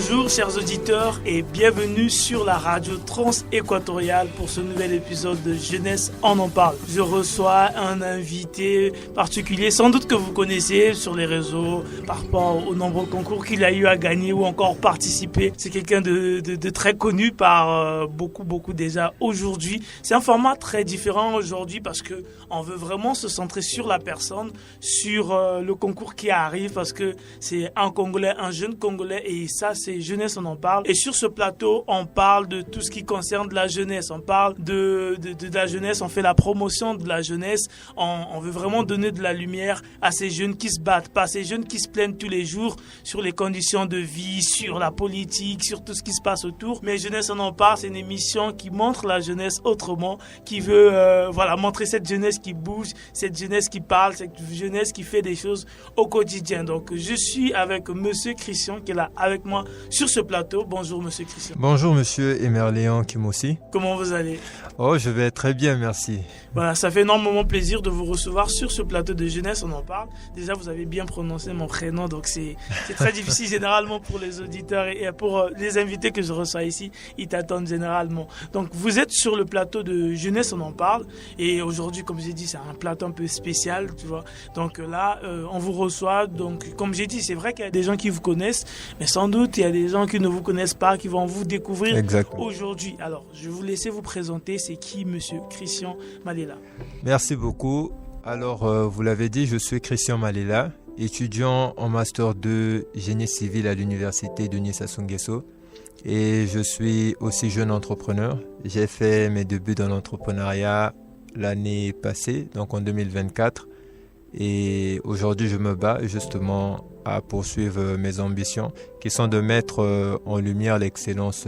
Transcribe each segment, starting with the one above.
Bonjour chers auditeurs et bienvenue sur la radio trans-équatoriale pour ce nouvel épisode de Jeunesse on en parle. Je reçois un invité particulier, sans doute que vous connaissez sur les réseaux par rapport aux nombreux concours qu'il a eu à gagner ou encore participer. C'est quelqu'un de très connu par beaucoup déjà aujourd'hui. C'est un format très différent aujourd'hui parce que on veut vraiment se centrer sur la personne, sur le concours qui arrive parce que c'est un Congolais, un jeune Congolais et ça c'est Jeunesse on en parle. Et sur ce plateau, on parle de tout ce qui concerne la jeunesse. On parle de la jeunesse, on fait la promotion de la jeunesse. On veut vraiment donner de la lumière à ces jeunes qui se battent, pas ces jeunes qui se plaignent tous les jours sur les conditions de vie, sur la politique, sur tout ce qui se passe autour. Mais Jeunesse on en parle, c'est une émission qui montre la jeunesse autrement, qui veut montrer cette jeunesse qui bouge, cette jeunesse qui parle, cette jeunesse qui fait des choses au quotidien. Donc je suis avec Monsieur Christian qui est là avec moi sur ce plateau. Bonjour Monsieur Christian. Bonjour Monsieur Emerléon Kimossi. Comment vous allez? Oh, je vais très bien, merci. Voilà, ça fait énormément plaisir de vous recevoir sur ce plateau de Jeunesse on en parle. Déjà, vous avez bien prononcé mon prénom, donc c'est très difficile généralement pour les auditeurs et pour les invités que je reçois ici, ils t'attendent généralement. Donc vous êtes sur le plateau de Jeunesse on en parle et aujourd'hui, comme j'ai dit, c'est un plateau un peu spécial, tu vois. Donc là, on vous reçoit. Donc comme j'ai dit, c'est vrai qu'il y a des gens qui vous connaissent, mais sans doute il y a des gens qui ne vous connaissent pas, qui vont vous découvrir aujourd'hui. Alors, je vais vous laisser vous présenter. C'est qui Monsieur Christian Malela? Merci beaucoup. Alors, vous l'avez dit, je suis Christian Malela, étudiant en Master 2 Génie Civil à l'Université de Denis Sassou Nguesso. Et je suis aussi jeune entrepreneur. J'ai fait mes débuts dans l'entrepreneuriat l'année passée, donc en 2024. Et aujourd'hui, je me bats justement à poursuivre mes ambitions qui sont de mettre en lumière l'excellence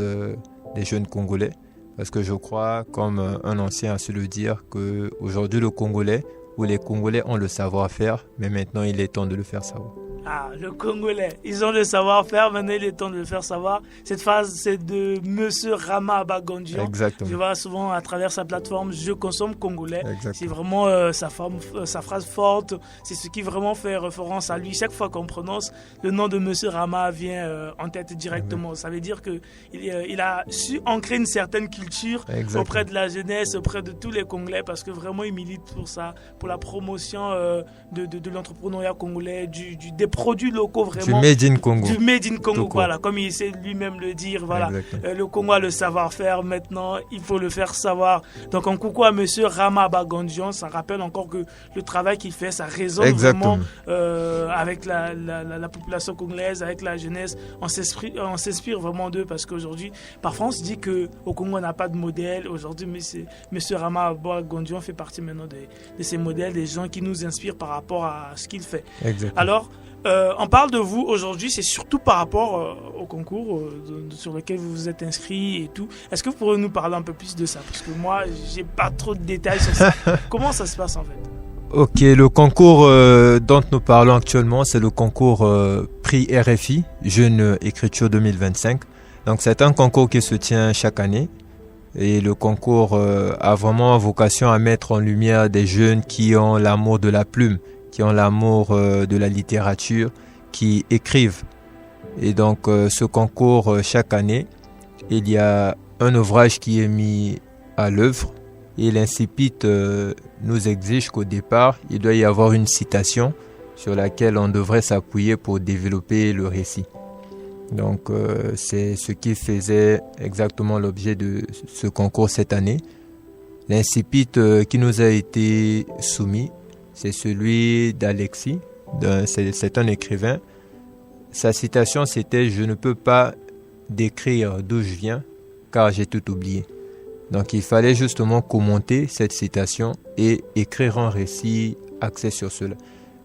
des jeunes Congolais. Parce que je crois, comme un ancien a su le dire, qu'aujourd'hui le Congolais ou les Congolais ont le savoir-faire, mais maintenant il est temps de le faire savoir. Ah, le Congolais, ils ont le savoir-faire, maintenant il est temps de le faire savoir. Cette phrase, c'est de Monsieur Rama Bagondian. Exactement. Je vois souvent à travers sa plateforme, je consomme congolais. Exactement. C'est vraiment sa phrase forte. C'est ce qui vraiment fait référence à lui. Chaque fois qu'on prononce, le nom de Monsieur Rama vient en tête directement. Ça veut dire qu'il a su ancrer une certaine culture auprès de la jeunesse, auprès de tous les Congolais, parce que vraiment il milite pour ça, pour la promotion de l'entrepreneuriat congolais, des produits locaux vraiment. Du Made in Congo. Du Made in Congo, voilà, comme il sait lui-même le dire, voilà. Le Congo a le savoir-faire, maintenant il faut le faire savoir. Donc un coucou à Monsieur Rama Bagondian, ça rappelle encore que le travail qu'il fait, ça résonne vraiment avec la population congolaise, avec la jeunesse. On s'inspire vraiment d'eux parce qu'aujourd'hui, parfois on se dit qu'au Congo on n'a pas de modèle. Aujourd'hui, Monsieur Rama Bagondian fait partie maintenant de ces modèles, des gens qui nous inspirent par rapport à ce qu'il fait. Exactement. Alors, on parle de vous aujourd'hui, c'est surtout par rapport au concours sur lequel vous vous êtes inscrit et tout. Est-ce que vous pourriez nous parler un peu plus de ça? Parce que moi, j'ai pas trop de détails sur ça. Comment ça se passe en fait? Ok, le concours dont nous parlons actuellement, c'est le concours Prix RFI, Jeune Écriture 2025. Donc c'est un concours qui se tient chaque année. Et le concours a vraiment vocation à mettre en lumière des jeunes qui ont l'amour de la plume, qui ont l'amour de la littérature, qui écrivent. Et donc ce concours, chaque année, il y a un ouvrage qui est mis à l'œuvre et l'Incipit nous exige qu'au départ, il doit y avoir une citation sur laquelle on devrait s'appuyer pour développer le récit. Donc c'est ce qui faisait exactement l'objet de ce concours cette année. L'Incipit qui nous a été soumis, c'est celui d'Alexis, c'est un écrivain. Sa citation c'était « Je ne peux pas décrire d'où je viens car j'ai tout oublié ». Donc il fallait justement commenter cette citation et écrire un récit axé sur cela.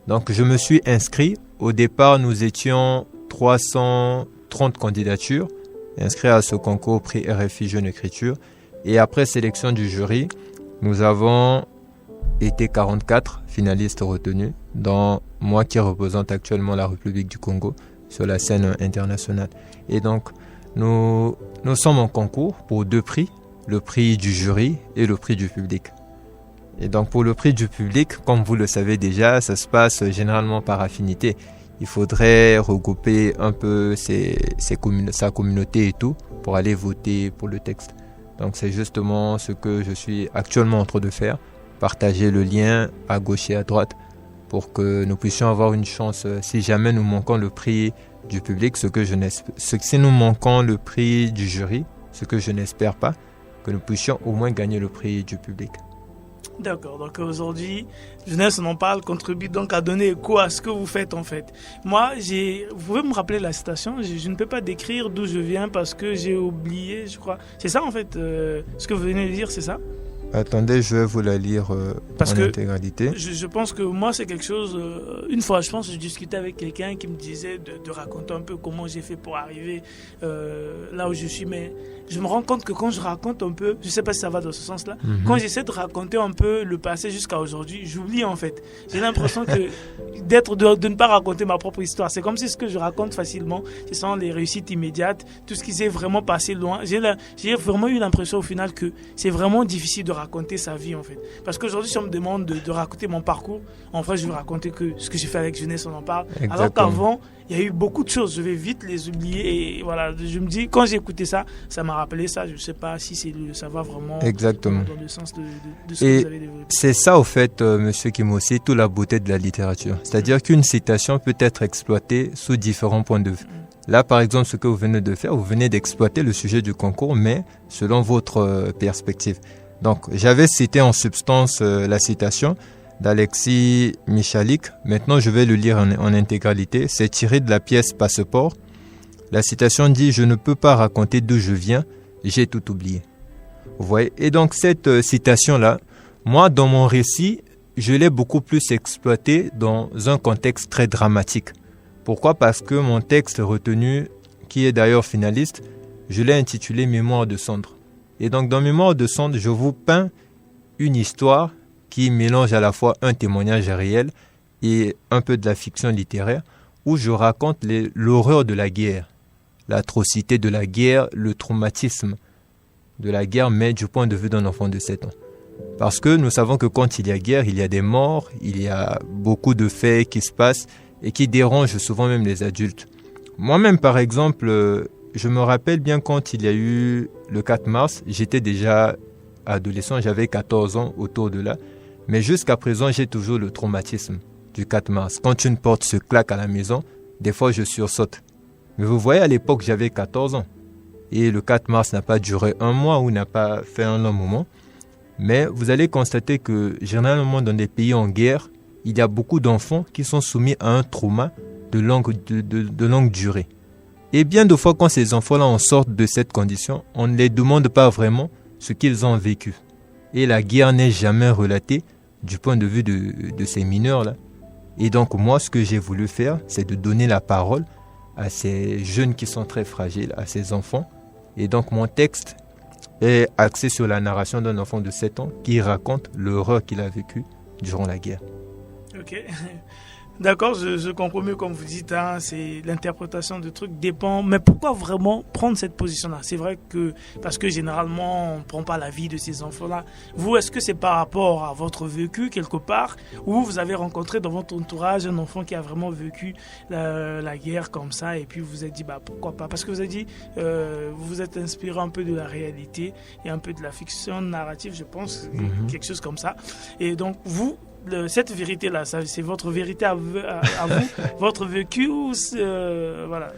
Donc je me suis inscrit. Au départ, nous étions 330 candidatures inscrites à ce concours Prix RFI Jeune Écriture. Et après sélection du jury, nous avons été 44 finalistes retenus, dont moi qui représente actuellement la République du Congo sur la scène internationale. Et donc, nous sommes en concours pour 2 prix, le prix du jury et le prix du public. Et donc, pour le prix du public, comme vous le savez déjà, ça se passe généralement par affinité. il faudrait regrouper un peu sa communauté et tout pour aller voter pour le texte. Donc c'est justement ce que je suis actuellement en train de faire, partager le lien à gauche et à droite pour que nous puissions avoir une chance si jamais nous manquons le prix du public, si nous manquons le prix du jury, ce que je n'espère pas, que nous puissions au moins gagner le prix du public. D'accord, donc aujourd'hui, Jeunesse on en parle contribue donc à donner écho à ce que vous faites en fait. Moi, vous pouvez me rappeler la citation, je ne peux pas décrire d'où je viens parce que j'ai oublié, je crois. C'est ça en fait, ce que vous venez de dire, c'est ça ? Attendez, je vais vous la lire parce que intégralité. Je pense que moi, c'est quelque chose... une fois, je pense que je discutais avec quelqu'un qui me disait de raconter un peu comment j'ai fait pour arriver là où je suis. Mais je me rends compte que quand je raconte un peu, je ne sais pas si ça va dans ce sens-là, quand j'essaie de raconter un peu le passé jusqu'à aujourd'hui, j'oublie en fait. J'ai l'impression que de ne pas raconter ma propre histoire. C'est comme si ce que je raconte facilement, ce sont les réussites immédiates, tout ce qui s'est vraiment passé loin. J'ai vraiment eu l'impression au final que c'est vraiment difficile de raconter sa vie en fait. Parce qu'aujourd'hui, si on me demande de raconter mon parcours, en vrai, je vais raconter que ce que j'ai fait avec Jeunesse, on en parle. Exactement. Alors qu'avant, il y a eu beaucoup de choses. Je vais vite les oublier et voilà. Je me dis, quand j'ai écouté ça, ça m'a rappelé ça. Je ne sais pas si ça va vraiment Exactement. Dans le sens de ce que vous avez développé. C'est ça, au fait, monsieur Kimosé, toute la beauté de la littérature. C'est-à-dire qu'une citation peut être exploitée sous différents points de vue. Là, par exemple, ce que vous venez de faire, vous venez d'exploiter le sujet du concours, mais selon votre perspective. Donc, j'avais cité en substance la citation d'Alexis Michalik. Maintenant, je vais le lire en intégralité. C'est tiré de la pièce Passeport. La citation dit « Je ne peux pas raconter d'où je viens, j'ai tout oublié ». Vous voyez ? Et donc, cette citation-là, moi, dans mon récit, je l'ai beaucoup plus exploitée dans un contexte très dramatique. Pourquoi ? Parce que mon texte retenu, qui est d'ailleurs finaliste, je l'ai intitulé « Mémoire de cendre ». Et donc, dans Mémoire de cendre, je vous peins une histoire qui mélange à la fois un témoignage réel et un peu de la fiction littéraire, où je raconte l'horreur de la guerre, l'atrocité de la guerre, le traumatisme de la guerre, mais du point de vue d'un enfant de 7 ans. Parce que nous savons que quand il y a guerre, il y a des morts, il y a beaucoup de faits qui se passent et qui dérangent souvent même les adultes. Moi-même, par exemple, je me rappelle bien quand il y a eu le 4 mars, j'étais déjà adolescent, j'avais 14 ans autour de là. Mais jusqu'à présent, j'ai toujours le traumatisme du 4 mars. Quand une porte se claque à la maison, des fois je sursaute. Mais vous voyez, à l'époque, j'avais 14 ans. Et le 4 mars n'a pas duré un mois ou n'a pas fait un long moment. Mais vous allez constater que généralement dans des pays en guerre, il y a beaucoup d'enfants qui sont soumis à un trauma de longue durée. Et bien de fois, quand ces enfants-là en sortent de cette condition, on ne les demande pas vraiment ce qu'ils ont vécu. Et la guerre n'est jamais relatée du point de vue de ces mineurs-là. Et donc moi, ce que j'ai voulu faire, c'est de donner la parole à ces jeunes qui sont très fragiles, à ces enfants. Et donc mon texte est axé sur la narration d'un enfant de 7 ans qui raconte l'horreur qu'il a vécue durant la guerre. Ok. D'accord, je comprends mieux comme vous dites, hein, c'est l'interprétation de trucs dépend. Mais pourquoi vraiment prendre cette position-là ? C'est vrai que, parce que généralement, on ne prend pas la vie de ces enfants-là. Vous, est-ce que c'est par rapport à votre vécu quelque part, ou vous avez rencontré dans votre entourage un enfant qui a vraiment vécu la guerre comme ça, et puis vous vous êtes dit, bah pourquoi pas ? Parce que vous avez dit, vous vous êtes inspiré un peu de la réalité et un peu de la fiction narrative, je pense, quelque chose comme ça. Et donc, vous, cette vérité-là, c'est votre vérité à vous, votre vécu ou voilà.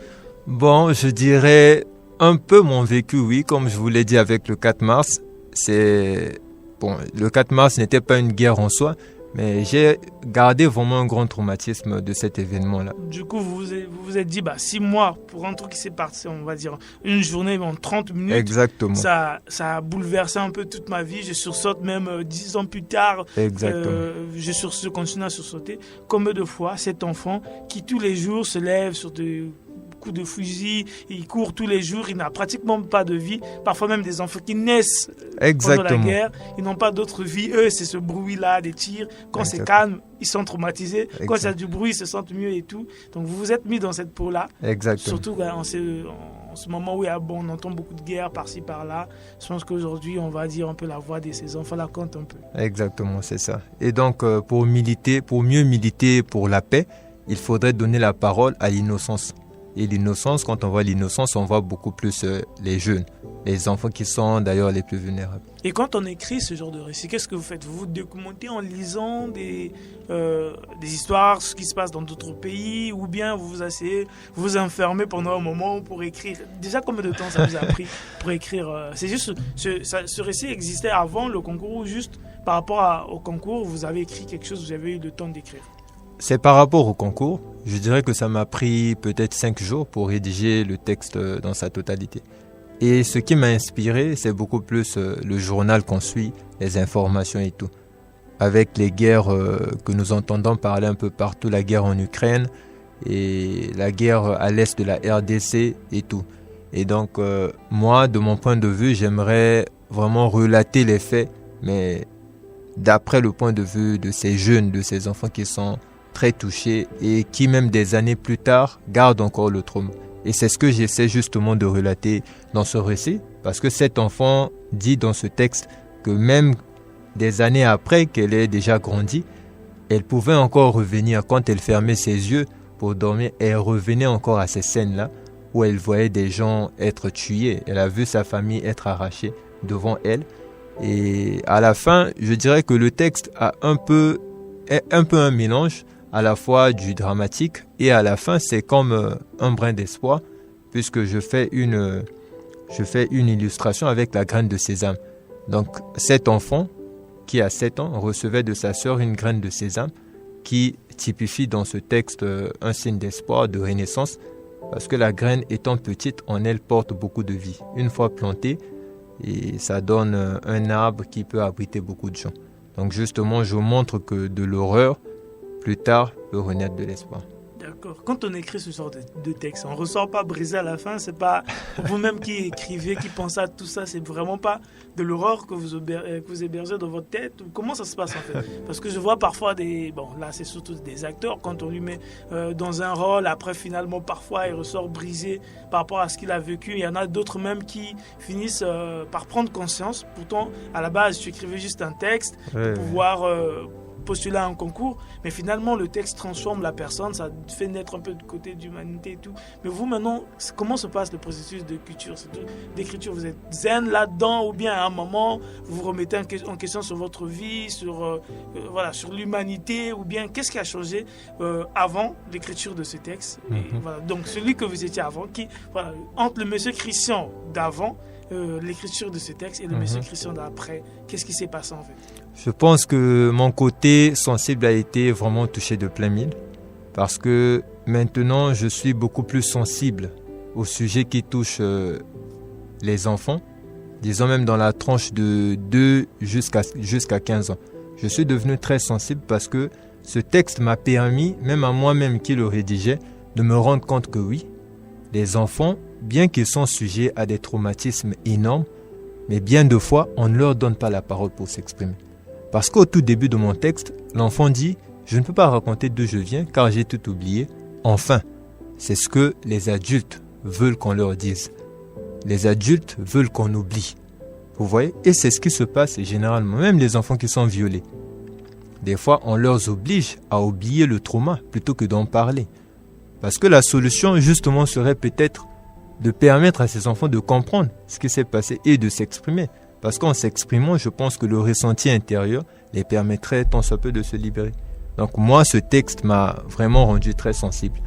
Bon, je dirais un peu mon vécu, oui, comme je vous l'ai dit avec le 4 mars. Le 4 mars n'était pas une guerre en soi, mais j'ai gardé vraiment un grand traumatisme de cet événement-là. Du coup, vous vous êtes dit, 6 mois pour un truc qui s'est passé, on va dire, une journée en 30 minutes. Exactement. Ça a bouleversé un peu toute ma vie. Je sursaute même 10 ans plus tard. Exactement. Je continue à sursauter. Combien de fois cet enfant qui tous les jours se lève sur des coups de fusil, il court tous les jours, il n'a pratiquement pas de vie. Parfois même des enfants qui naissent pendant la guerre, ils n'ont pas d'autre vie. Eux, c'est ce bruit-là des tirs. Quand c'est calme, ils sont traumatisés. Quand il y a du bruit, ils se sentent mieux et tout. Donc vous vous êtes mis dans cette peau-là. Exactement. Surtout en ce moment où on entend beaucoup de guerre par-ci, par-là. Je pense qu'aujourd'hui, on va dire un peu la voix de ces enfants-là compte un peu. Exactement, c'est ça. Et donc, pour mieux militer pour la paix, il faudrait donner la parole à l'innocence. Et l'innocence, quand on voit l'innocence, on voit beaucoup plus les jeunes, les enfants qui sont d'ailleurs les plus vulnérables. Et quand on écrit ce genre de récit, qu'est-ce que vous faites? Vous vous documentez en lisant des histoires, ce qui se passe dans d'autres pays, ou bien vous vous asseyez, vous vous enfermez pendant un moment pour écrire? Déjà, combien de temps ça vous a pris pour écrire? C'est juste, ce récit existait avant le concours ou juste par rapport au concours, vous avez écrit quelque chose, vous avez eu le temps d'écrire? C'est par rapport au concours. Je dirais que ça m'a pris peut-être 5 jours pour rédiger le texte dans sa totalité. Et ce qui m'a inspiré, c'est beaucoup plus le journal qu'on suit, les informations et tout. Avec les guerres que nous entendons parler un peu partout, la guerre en Ukraine et la guerre à l'est de la RDC et tout. Et donc, moi, de mon point de vue, j'aimerais vraiment relater les faits, mais d'après le point de vue de ces jeunes, de ces enfants qui sont très touchés et qui, même des années plus tard, gardent encore le trauma. Et c'est ce que j'essaie justement de relater dans ce récit, parce que cet enfant dit dans ce texte que même des années après qu'elle ait déjà grandi, elle pouvait encore revenir quand elle fermait ses yeux pour dormir, et elle revenait encore à ces scènes-là où elle voyait des gens être tués. Elle a vu sa famille être arrachée devant elle. Et à la fin, je dirais que le texte a un peu un mélange à la fois du dramatique et à la fin c'est comme un brin d'espoir, puisque je fais une illustration avec la graine de sésame. Donc cet enfant qui a 7 ans recevait de sa sœur une graine de sésame qui typifie dans ce texte un signe d'espoir, de renaissance, parce que la graine étant petite en elle porte beaucoup de vie. Une fois plantée, et ça donne un arbre qui peut abriter beaucoup de gens. Donc justement, je montre que de l'horreur, plus tard, peut renaître de l'espoir. D'accord. Quand on écrit ce genre de texte, on ne ressort pas brisé à la fin. C'est pas vous-même qui écrivez, qui pensez à tout ça. C'est vraiment pas de l'horreur que vous hébergez dans votre tête. Comment ça se passe en fait? Parce que je vois parfois là c'est surtout des acteurs, quand on lui met dans un rôle, après finalement parfois il ressort brisé par rapport à ce qu'il a vécu. Il y en a d'autres même qui finissent par prendre conscience. Pourtant, à la base, tu écrivais juste un texte pour pouvoir postuler à un concours, mais finalement le texte transforme la personne, ça fait naître un peu de côté d'humanité et tout. Mais vous maintenant, comment se passe le processus d'écriture? Vous êtes zen là-dedans, ou bien à un moment vous vous remettez en question sur votre vie, sur l'humanité, ou bien qu'est-ce qui a changé avant l'écriture de ce texte? Et voilà, donc celui que vous étiez avant, entre le monsieur Christian d'avant, l'écriture de ce texte, et le monsieur Christian d'après, qu'est-ce qui s'est passé en fait? Je pense que mon côté sensible a été vraiment touché de plein mille, parce que maintenant je suis beaucoup plus sensible aux sujets qui touchent les enfants, disons même dans la tranche de 2 jusqu'à 15 ans. Je suis devenu très sensible parce que ce texte m'a permis, même à moi-même qui le rédigeais, de me rendre compte que oui, les enfants, bien qu'ils sont sujets à des traumatismes énormes, mais bien de fois, on ne leur donne pas la parole pour s'exprimer. Parce qu'au tout début de mon texte, l'enfant dit « Je ne peux pas raconter d'où je viens car j'ai tout oublié. » Enfin, c'est ce que les adultes veulent qu'on leur dise. Les adultes veulent qu'on oublie. Vous voyez? Et c'est ce qui se passe généralement, même les enfants qui sont violés. Des fois, on leur oblige à oublier le trauma plutôt que d'en parler. Parce que la solution, justement, serait peut-être de permettre à ces enfants de comprendre ce qui s'est passé et de s'exprimer. Parce qu'en s'exprimant, je pense que le ressenti intérieur les permettrait tant soit peu de se libérer. Donc moi, ce texte m'a vraiment rendu très sensible.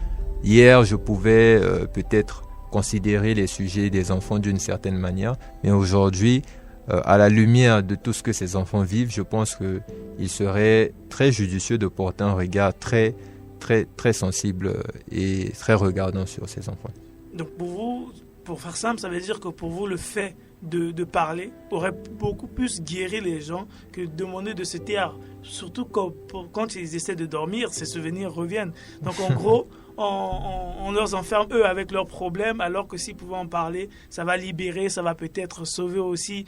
Hier, je pouvais peut-être considérer les sujets des enfants d'une certaine manière, mais aujourd'hui, à la lumière de tout ce que ces enfants vivent, je pense qu'il serait très judicieux de porter un regard très, très, très sensible et très regardant sur ces enfants. Donc pour vous, pour faire simple, ça veut dire que pour vous, le fait de parler aurait beaucoup plus guéri les gens que demander de se taire. Surtout quand ils essaient de dormir, ces souvenirs reviennent. Donc en gros, on leur enferme eux avec leurs problèmes, alors que s'ils pouvaient en parler, ça va libérer, ça va peut-être sauver aussi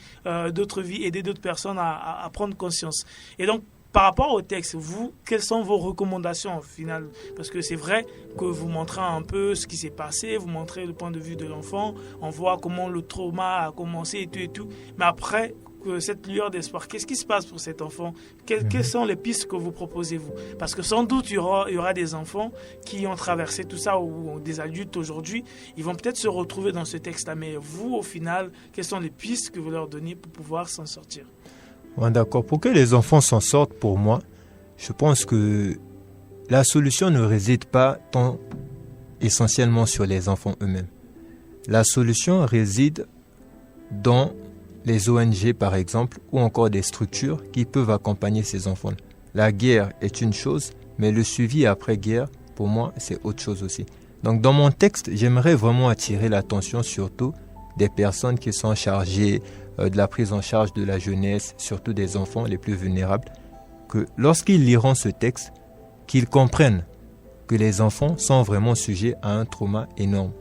d'autres vies, aider d'autres personnes à prendre conscience. Et donc, par rapport au texte, vous, quelles sont vos recommandations au final? Parce que c'est vrai que vous montrez un peu ce qui s'est passé, vous montrez le point de vue de l'enfant, on voit comment le trauma a commencé et tout. Mais après, cette lueur d'espoir. Qu'est-ce qui se passe pour cet enfant? Quelles sont les pistes que vous proposez, vous? Parce que sans doute, il y aura des enfants qui ont traversé tout ça, ou des adultes aujourd'hui, ils vont peut-être se retrouver dans ce texte-là. Mais vous, au final, quelles sont les pistes que vous leur donnez pour pouvoir s'en sortir? Bon, d'accord. Pour que les enfants s'en sortent, pour moi, je pense que la solution ne réside pas tant essentiellement sur les enfants eux-mêmes. La solution réside dans les ONG, par exemple, ou encore des structures qui peuvent accompagner ces enfants. La guerre est une chose, mais le suivi après-guerre, pour moi, c'est autre chose aussi. Donc, dans mon texte, j'aimerais vraiment attirer l'attention surtout des personnes qui sont chargées de la prise en charge de la jeunesse, surtout des enfants les plus vulnérables, que lorsqu'ils liront ce texte, qu'ils comprennent que les enfants sont vraiment sujets à un trauma énorme.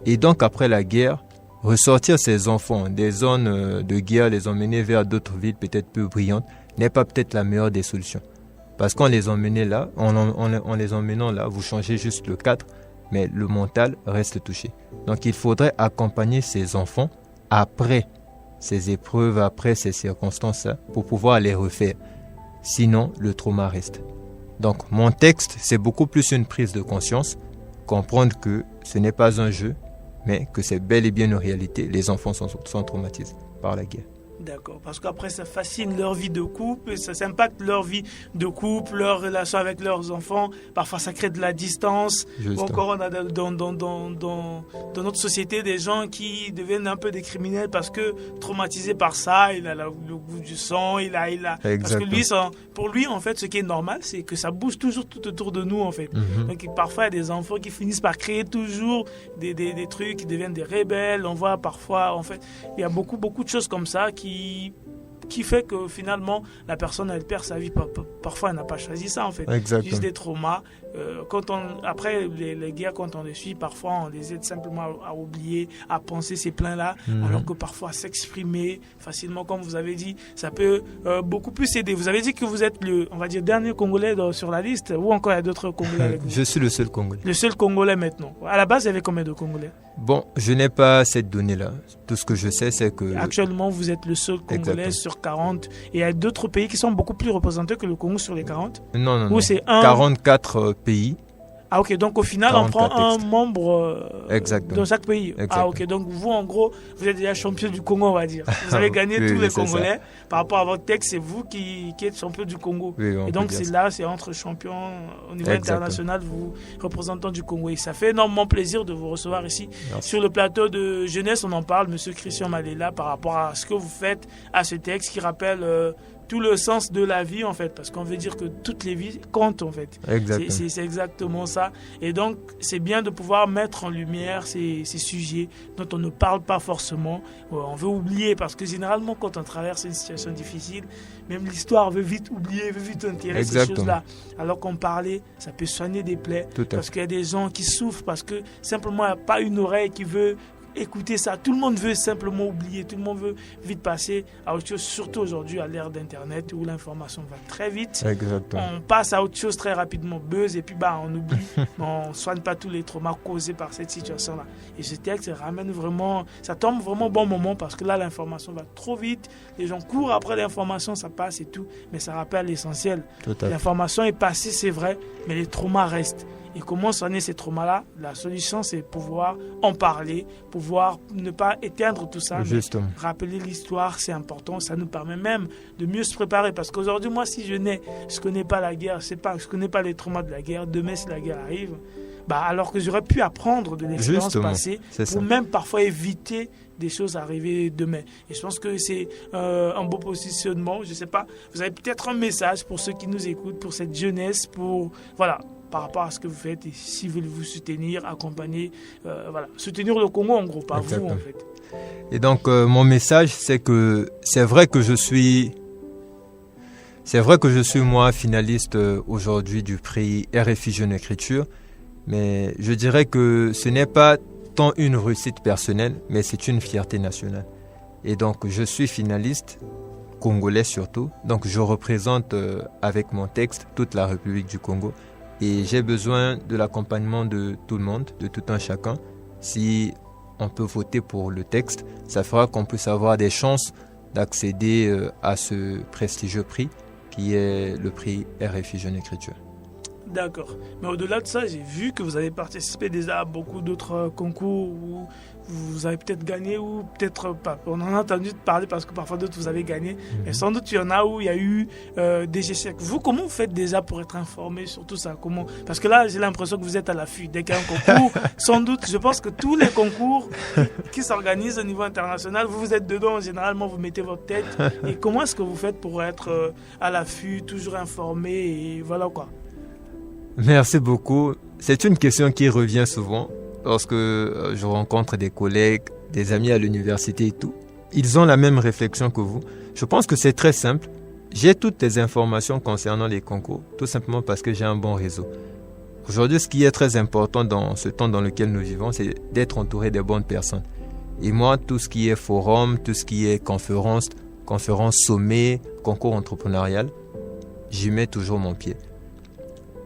Et donc, après la guerre, ressortir ces enfants des zones de guerre, les emmener vers d'autres villes peut-être peu brillantes, n'est pas peut-être la meilleure des solutions. Parce qu'on les emmenait là, en les emmenant là, vous changez juste le cadre, mais le mental reste touché. Donc il faudrait accompagner ces enfants après ces épreuves, après ces circonstances-là, pour pouvoir les refaire. Sinon, le trauma reste. Donc mon texte, c'est beaucoup plus une prise de conscience, comprendre que ce n'est pas un jeu, mais que c'est bel et bien une réalité. Les enfants sont traumatisés par la guerre. D'accord, parce qu'après ça fascine leur vie de couple, ça impacte leur vie de couple, leur relation avec leurs enfants, parfois ça crée de la distance. Ou encore on a dans notre société des gens qui deviennent un peu des criminels parce que traumatisés par ça, il a le goût du sang, il a parce que lui, pour lui en fait ce qui est normal c'est que ça bouge toujours tout autour de nous en fait. Donc parfois il y a des enfants qui finissent par créer toujours des trucs, qui deviennent des rebelles, on voit parfois en fait il y a beaucoup de choses comme ça qui fait que finalement la personne elle perd sa vie. Parfois elle n'a pas choisi ça en fait. Exactement. Juste des traumas. Après les guerres, quand on les suit, parfois on les aide simplement à oublier, à penser ces plans-là, alors que parfois s'exprimer facilement, comme vous avez dit, ça peut beaucoup plus aider. Vous avez dit que vous êtes le, on va dire, dernier Congolais sur la liste, ou encore il y a d'autres Congolais avec vous? Je suis le seul Congolais. Le seul Congolais maintenant. À la base, il y avait combien de Congolais? Bon, je n'ai pas cette donnée-là. Tout ce que je sais, c'est que... Actuellement, vous êtes le seul Congolais sur 40. Et il y a d'autres pays qui sont beaucoup plus représentés que le Congo sur les 40? Non. Ou c'est 44 pays. Ah ok, donc au final on prend un membre dans chaque pays. Exactement. Ah ok, donc vous en gros, vous êtes déjà champion du Congo on va dire. Vous avez gagné tous les Congolais. Par rapport à votre texte, c'est vous qui êtes champion du Congo. Oui, et donc c'est entre champions au niveau international, vous représentant du Congo. Et ça fait énormément plaisir de vous recevoir ici. Merci. Sur le plateau de Jeunesse, on en parle, Monsieur Christian Malela, par rapport à ce que vous faites à ce texte qui rappelle... tout le sens de la vie en fait, parce qu'on veut dire que toutes les vies comptent en fait. C'est exactement ça. Et donc c'est bien de pouvoir mettre en lumière ces sujets dont on ne parle pas forcément. On veut oublier parce que généralement quand on traverse une situation difficile, même l'histoire veut vite oublier, veut vite enterrer ces choses-là. Alors qu'en parler, ça peut soigner des plaies, parce qu'il y a des gens qui souffrent parce que simplement il n'y a pas une oreille qui veut écoutez ça, tout le monde veut simplement oublier, tout le monde veut vite passer à autre chose, surtout aujourd'hui à l'ère d'Internet où l'information va très vite. On passe à autre chose très rapidement, buzz, et puis on oublie, on ne soigne pas tous les traumas causés par cette situation-là. Et ce texte ramène vraiment, ça tombe vraiment au bon moment parce que là l'information va trop vite, les gens courent après l'information, ça passe et tout, mais ça rappelle l'essentiel. L'information est passée, c'est vrai, mais les traumas restent. Et comment soigner ces traumas-là? La solution, c'est pouvoir en parler, pouvoir ne pas éteindre tout ça. Rappeler l'histoire, c'est important. Ça nous permet même de mieux se préparer. Parce qu'aujourd'hui, moi, si je ne connais pas la guerre, je ne connais pas les traumas de la guerre, demain, si la guerre arrive, alors que j'aurais pu apprendre de l'expérience passée pour même parfois éviter des choses arriver demain. Et je pense que c'est un beau positionnement. Je ne sais pas, vous avez peut-être un message pour ceux qui nous écoutent, pour cette jeunesse, par rapport à ce que vous faites, et si vous voulez vous soutenir, accompagner, soutenir le Congo en gros, pas vous en fait. Et donc mon message, c'est que c'est vrai que je suis moi finaliste aujourd'hui du prix RFI Jeune Écriture, mais je dirais que ce n'est pas tant une réussite personnelle, mais c'est une fierté nationale. Et donc je suis finaliste, congolais surtout, donc je représente avec mon texte toute la République du Congo. Et j'ai besoin de l'accompagnement de tout le monde, de tout un chacun. Si on peut voter pour le texte, ça fera qu'on puisse avoir des chances d'accéder à ce prestigieux prix qui est le prix RFI Jeune Écriture. D'accord. Mais au-delà de ça, j'ai vu que vous avez participé déjà à beaucoup d'autres concours où vous avez peut-être gagné ou peut-être pas. On en a entendu parler parce que parfois d'autres vous avez gagné. Mais sans doute il y en a où il y a eu des échecs. Vous, comment vous faites déjà pour être informé sur tout ça? Comment? Parce que là, j'ai l'impression que vous êtes à l'affût. Dès qu'il y a un concours, sans doute, je pense que tous les concours qui s'organisent au niveau international, vous êtes dedans. Généralement, vous mettez votre tête. Et comment est-ce que vous faites pour être à l'affût, toujours informé et voilà quoi? Merci beaucoup. C'est une question qui revient souvent lorsque je rencontre des collègues, des amis à l'université et tout. Ils ont la même réflexion que vous. Je pense que c'est très simple. J'ai toutes les informations concernant les concours, tout simplement parce que j'ai un bon réseau. Aujourd'hui, ce qui est très important dans ce temps dans lequel nous vivons, c'est d'être entouré des bonnes personnes. Et moi, tout ce qui est forum, tout ce qui est conférence sommet, concours entrepreneurial, j'y mets toujours mon pied.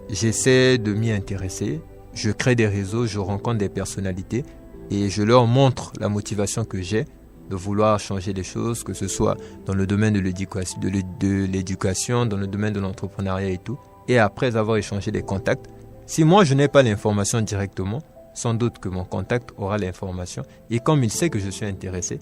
J'essaie de m'y intéresser, je crée des réseaux, je rencontre des personnalités et je leur montre la motivation que j'ai de vouloir changer les choses, que ce soit dans le domaine de l'éducation, dans le domaine de l'entrepreneuriat et tout. Et après avoir échangé des contacts, si moi je n'ai pas l'information directement, sans doute que mon contact aura l'information et comme il sait que je suis intéressé,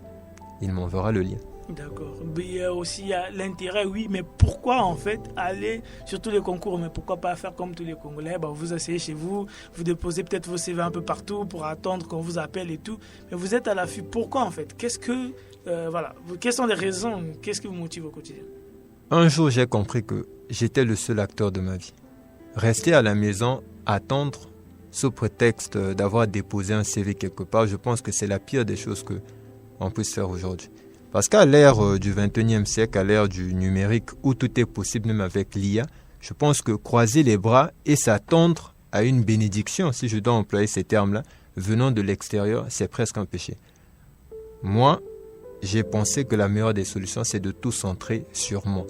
il m'enverra le lien. D'accord. Il y a aussi l'intérêt, oui, mais pourquoi en fait aller sur tous les concours? Mais pourquoi pas faire comme tous les Congolais? Vous asseyez chez vous, vous déposez peut-être vos CV un peu partout pour attendre qu'on vous appelle et tout. Mais vous êtes à l'affût. Pourquoi en fait? Quelles sont les raisons? Qu'est-ce qui vous motive au quotidien? Un jour, j'ai compris que j'étais le seul acteur de ma vie. Rester à la maison, attendre, sous prétexte d'avoir déposé un CV quelque part, je pense que c'est la pire des choses qu'on puisse faire aujourd'hui. Parce qu'à l'ère du 21e siècle, à l'ère du numérique, où tout est possible, même avec l'IA, je pense que croiser les bras et s'attendre à une bénédiction, si je dois employer ces termes-là, venant de l'extérieur, c'est presque un péché. Moi, j'ai pensé que la meilleure des solutions, c'est de tout centrer sur moi.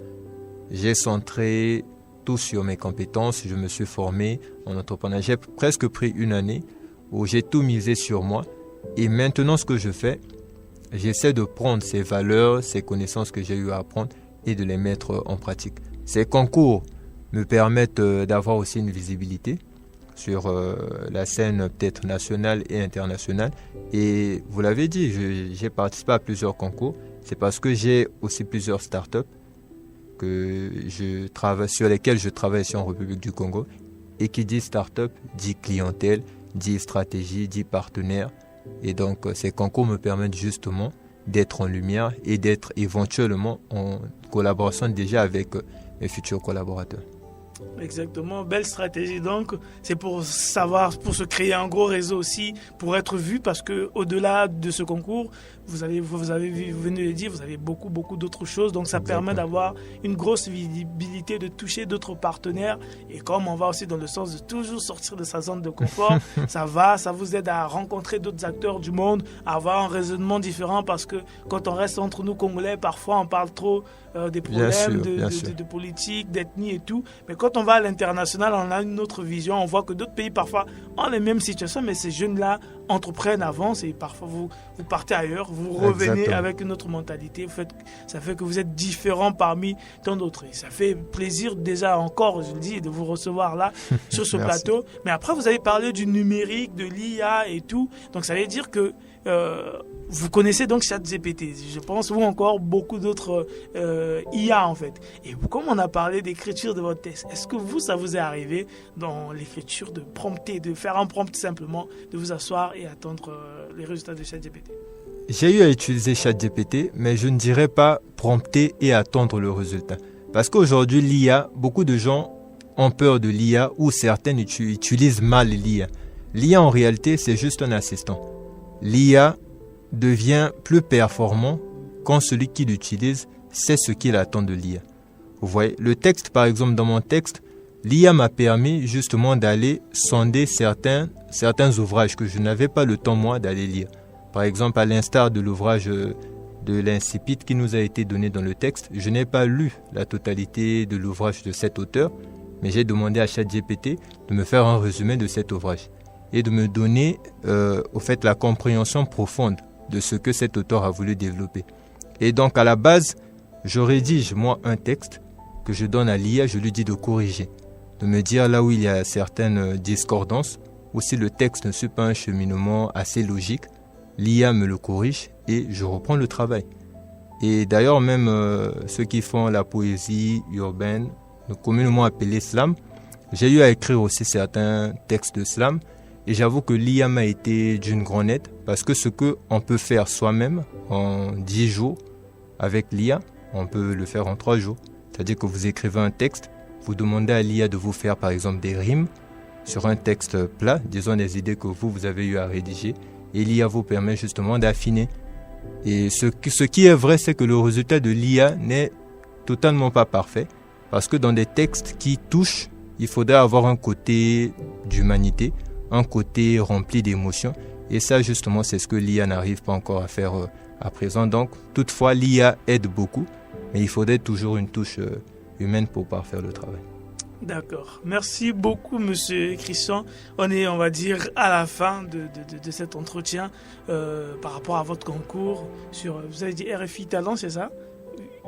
J'ai centré tout sur mes compétences, je me suis formé en entrepreneuriat. J'ai presque pris une année où j'ai tout misé sur moi. Et maintenant, ce que je fais, j'essaie de prendre ces valeurs, ces connaissances que j'ai eu à apprendre et de les mettre en pratique. Ces concours me permettent d'avoir aussi une visibilité sur la scène peut-être nationale et internationale. Et vous l'avez dit, j'ai participé à plusieurs concours. C'est parce que j'ai aussi plusieurs startups sur lesquelles je travaille ici en République du Congo. Et qui dit startup, dit clientèle, dit stratégie, dit partenaire. Et donc, ces concours me permettent justement d'être en lumière et d'être éventuellement en collaboration déjà avec mes futurs collaborateurs. Exactement, belle stratégie. Donc, c'est pour se créer un gros réseau aussi, pour être vu, parce que au-delà de ce concours, vous venez de le dire, vous avez beaucoup d'autres choses. Donc, ça permet d'avoir une grosse visibilité, de toucher d'autres partenaires. Et comme on va aussi dans le sens de toujours sortir de sa zone de confort, ça vous aide à rencontrer d'autres acteurs du monde, à avoir un raisonnement différent, parce que quand on reste entre nous Congolais, parfois on parle trop des problèmes de politique, d'ethnie et tout. Mais quand on va à l'international, on a une autre vision. On voit que d'autres pays parfois ont les mêmes situations, mais ces jeunes-là entreprennent, avancent et parfois vous partez ailleurs, vous revenez avec une autre mentalité. Ça fait que vous êtes différent parmi tant d'autres. Et ça fait plaisir déjà encore, je le dis, de vous recevoir là sur ce plateau. Mais après, vous avez parlé du numérique, de l'IA et tout. Donc ça veut dire que vous connaissez donc ChatGPT, je pense, ou encore beaucoup d'autres IA en fait. Et comme on a parlé d'écriture de votre texte, est-ce que ça vous est arrivé dans l'écriture de prompter, de faire un prompt simplement, de vous asseoir et attendre les résultats de ChatGPT? J'ai eu à utiliser ChatGPT, mais je ne dirais pas prompter et attendre le résultat. Parce qu'aujourd'hui, l'IA, beaucoup de gens ont peur de l'IA ou certains utilisent mal l'IA. L'IA en réalité, c'est juste un assistant. L'IA devient plus performant quand celui qui l'utilise sait ce qu'il attend de l'IA. Vous voyez, le texte, par exemple, dans mon texte, l'IA m'a permis justement d'aller sonder certains ouvrages que je n'avais pas le temps, moi, d'aller lire. Par exemple, à l'instar de l'ouvrage de l'Incipit qui nous a été donné dans le texte, je n'ai pas lu la totalité de l'ouvrage de cet auteur, mais j'ai demandé à ChatGPT de me faire un résumé de cet ouvrage et de me donner la compréhension profonde de ce que cet auteur a voulu développer. Et donc à la base, je rédige moi un texte que je donne à l'IA, je lui dis de corriger, de me dire là où il y a certaines discordances, ou si le texte ne suit pas un cheminement assez logique, l'IA me le corrige et je reprends le travail. Et d'ailleurs même ceux qui font la poésie urbaine, communément appelée slam, j'ai eu à écrire aussi certains textes de slam et j'avoue que l'IA m'a été d'une grande aide parce que ce qu'on peut faire soi-même en 10 jours avec l'IA, on peut le faire en 3 jours. C'est-à-dire que vous écrivez un texte, vous demandez à l'IA de vous faire par exemple des rimes sur un texte plat, disons des idées que vous avez eu à rédiger, et l'IA vous permet justement d'affiner. Et ce qui est vrai, c'est que le résultat de l'IA n'est totalement pas parfait, parce que dans des textes qui touchent, il faudrait avoir un côté d'humanité, un côté rempli d'émotions, et ça justement c'est ce que l'IA n'arrive pas encore à faire à présent. Donc toutefois l'IA aide beaucoup, mais il faudrait toujours une touche humaine pour parfaire le travail. D'accord. Merci beaucoup, Monsieur Christian. On est, on va dire, à la fin de cet entretien par rapport à votre concours sur, vous avez dit RFI Talent, c'est ça?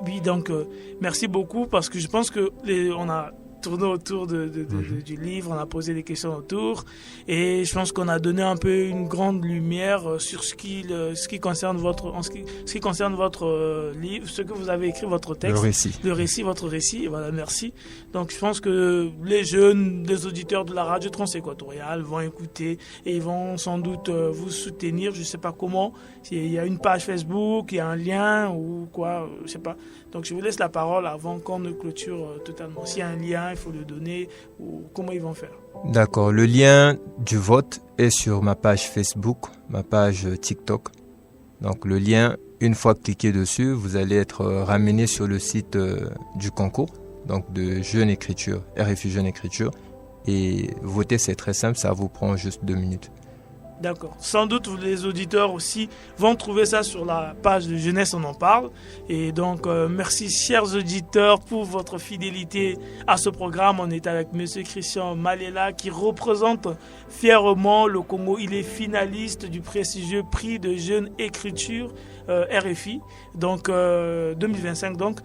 Oui, donc merci beaucoup parce que je pense que on a tourné autour du livre, on a posé des questions autour et je pense qu'on a donné un peu une grande lumière sur ce qui concerne votre livre, ce que vous avez écrit, votre texte, votre récit. Voilà, merci. Donc je pense que les jeunes, les auditeurs de la radio Trans-Équatoriale vont écouter et ils vont sans doute vous soutenir. Je sais pas comment, s'il y a une page Facebook, il y a un lien ou quoi, je sais pas. Donc je vous laisse la parole avant qu'on ne clôture totalement. S'il y a un lien, il faut le donner ou comment ils vont faire. D'accord, le lien du vote est sur ma page Facebook, ma page TikTok. Donc le lien, une fois cliqué dessus, vous allez être ramené sur le site du concours, donc de Jeune Écriture, RFI Jeune Écriture. Et voter, c'est très simple, ça vous prend juste 2 minutes. D'accord. Sans doute, les auditeurs aussi vont trouver ça sur la page de Jeunesse, on en parle. Et donc, merci, chers auditeurs, pour votre fidélité à ce programme. On est avec Monsieur Christian Malela qui représente fièrement le Congo. Il est finaliste du prestigieux prix de Jeune Écriture RFI, donc 2025. Donc,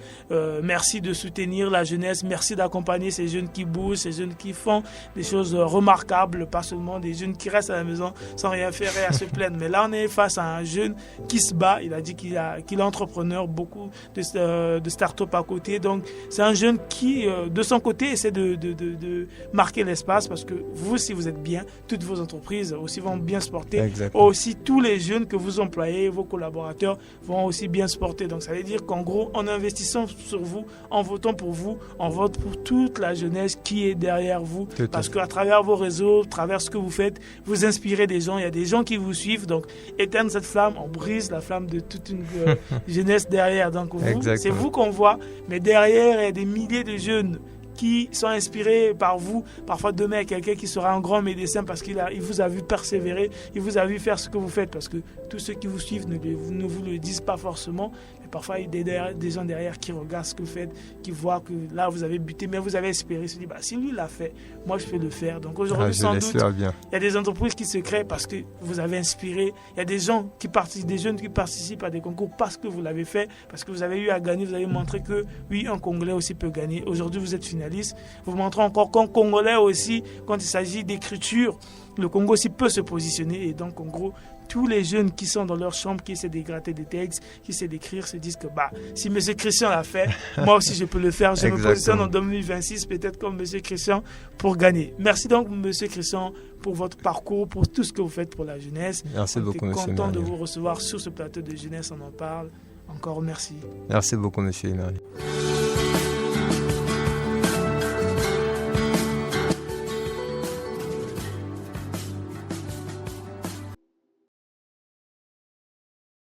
merci de soutenir la jeunesse. Merci d'accompagner ces jeunes qui bougent, ces jeunes qui font des choses remarquables, pas seulement des jeunes qui restent à la maison sans rien faire et à se plaindre. Mais là, on est face à un jeune qui se bat. Il a dit qu'il est entrepreneur, beaucoup de start-up à côté. Donc, c'est un jeune qui, de son côté, essaie de marquer l'espace parce que vous, si vous êtes bien, toutes vos entreprises aussi vont bien se porter. Exactement. Aussi, tous les jeunes que vous employez, vos collaborateurs vont aussi bien se porter. Donc, ça veut dire qu'en gros, en investissant sur vous, en votant pour vous, on vote pour toute la jeunesse qui est derrière vous. Parce qu'à travers vos réseaux, à travers ce que vous faites, vous inspirez des gens. Il y a des gens qui vous suivent. Donc, éteindre cette flamme, on brise la flamme de toute une jeunesse derrière. Donc, vous, c'est vous qu'on voit. Mais derrière, il y a des milliers de jeunes qui sont inspirés par vous. Parfois, demain, il y a quelqu'un qui sera un grand médecin parce qu'il vous a vu persévérer, il vous a vu faire ce que vous faites. Parce que tous ceux qui vous suivent ne vous le disent pas forcément. Mais parfois, il y a des gens derrière qui regardent ce que vous faites, qui voient que là, vous avez buté, mais vous avez espéré. Se disent, si lui l'a fait, moi, je peux le faire. Donc aujourd'hui, sans doute, il y a des entreprises qui se créent parce que vous avez inspiré. Il y a des gens des jeunes qui participent à des concours parce que vous l'avez fait, parce que vous avez eu à gagner. Vous avez montré que, oui, un Congolais aussi peut gagner. Aujourd'hui, vous êtes finaliste. Vous montrez encore qu'un Congolais aussi, quand il s'agit d'écriture, le Congo aussi peut se positionner. Et donc, en gros, tous les jeunes qui sont dans leur chambre, qui essaient de gratter des textes, qui essaient d'écrire, se disent que si M. Christian l'a fait, moi aussi je peux le faire. Je me positionne en 2026, peut-être comme M. Christian, pour gagner. Merci donc, M. Christian, pour votre parcours, pour tout ce que vous faites pour la jeunesse. Merci beaucoup, M. On est content de vous recevoir sur ce plateau de Jeunesse, on en parle. Encore merci. Merci beaucoup, M. Emery.